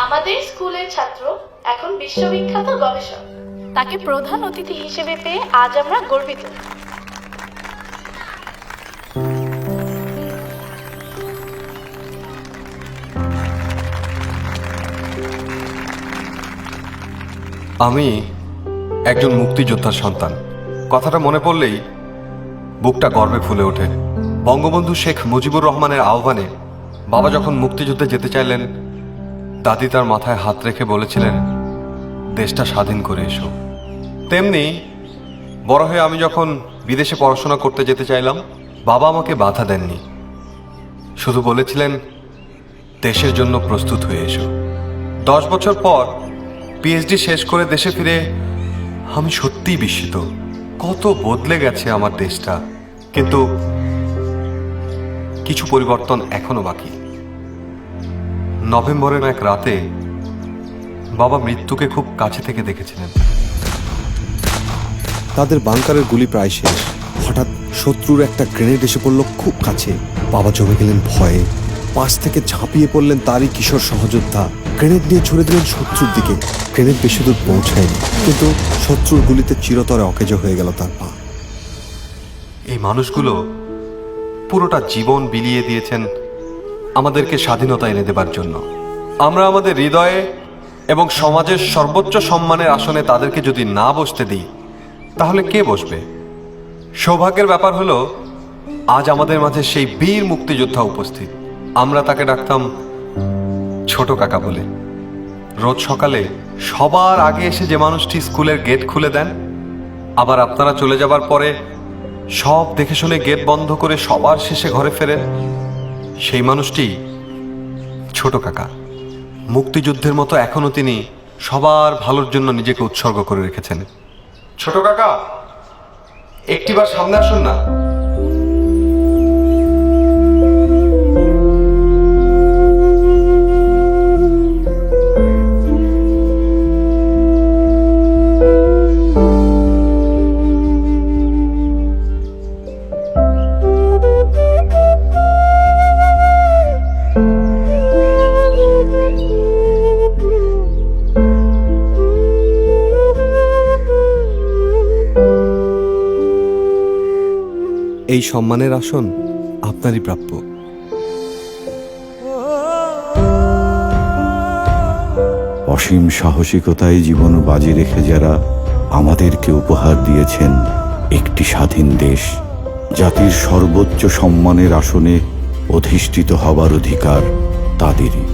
আমাদের স্কুলের ছাত্র এখন বিশ্ববিখ্যাত গবেষক। তাকে প্রধান অতিথি হিসেবে পেয়ে আজ আমরা গর্বিত। আমি একজন মুক্তিযোদ্ধার সন্তান। কথাটা মনে পড়লেই বুকটা গর্বে ফুলে ওঠে। বঙ্গবন্ধু শেখ মুজিবুর রহমানের আহ্বানে বাবা যখন মুক্তিযুদ্ধে যেতে চাইলেন, দাদি তার মাথায় হাত রেখে বলেছিলেন, দেশটা স্বাধীন করে এসো। তেমনি বড় হয়ে আমি যখন বিদেশে পড়াশোনা করতে যেতে চাইলাম, বাবা আমাকে বাধা দেননি, শুধু বলেছিলেন, দেশের জন্য প্রস্তুত হয়ে এসো। 10 বছর পর পিএইচডি শেষ করে দেশে ফিরে আমি সত্যিই বিস্মিত। কত বদলে গেছে আমার দেশটা, কিন্তু কিছু পরিবর্তন এখনো বাকি। নভেম্বরের এক রাতে বাবা মৃত্যুকে খুব কাছে থেকে দেখেছিলেন। তাদের বাংকারের গুলি প্রায় শেষ। হঠাৎ শত্রুর একটা গ্রেনেড এসে পড়ল খুব কাছে। বাবা জমে গেলেন ভয়ে। পাশ থেকে ঝাঁপিয়ে পড়লেন তারই কিশোর সহযোদ্ধা। গ্রেনেড নিয়ে ছুড়ে দিলেন শত্রুর দিকে। গ্রেনেড বেশি দূর পৌঁছায়নি, কিন্তু শত্রুর গুলিতে চিরতরে অকেজো হয়ে গেল তার পা। এই মানুষগুলো পুরোটা জীবন বিলিয়ে দিয়েছেন আমাদেরকে স্বাধীনতা এনে দেবার জন্য। আমরা আমাদের হৃদয়ে এবং সমাজের সর্বোচ্চ সম্মানের আসনে তাদেরকে যদি না বসতে দিই, তাহলে কে বসবে? সৌভাগ্যের ব্যাপার হলো, আজ আমাদের মাঝে সেই বীর মুক্তিযোদ্ধা উপস্থিত। আমরা তাকে ডাকতাম ছোট কাকা বলে। রোজ সকালে সবার আগে এসে যে মানুষটি স্কুলের গেট খুলে দেন, আবার আপনারা চলে যাবার পরে সব দেখে শুনে গেট বন্ধ করে সবার শেষে ঘরে ফেরেন, সেই মানুষটি ছোট কাকা। মুক্তিযুদ্ধের মতো এখনো তিনি সবার ভালোর জন্য নিজেকে উৎসর্গ করে রেখেছেন। ছোট কাকা, একটিবার সামনে আসুন না। এই সম্মানের আসন আপনারই প্রাপ্য। অসীম সাহসিকতায় জীবন বাজি রেখে যারা আমাদেরকে উপহার দিয়েছেন একটি স্বাধীন দেশ, জাতির সর্বোচ্চ সম্মানের আসনে অধিষ্ঠিত হবার অধিকার তাদেরই।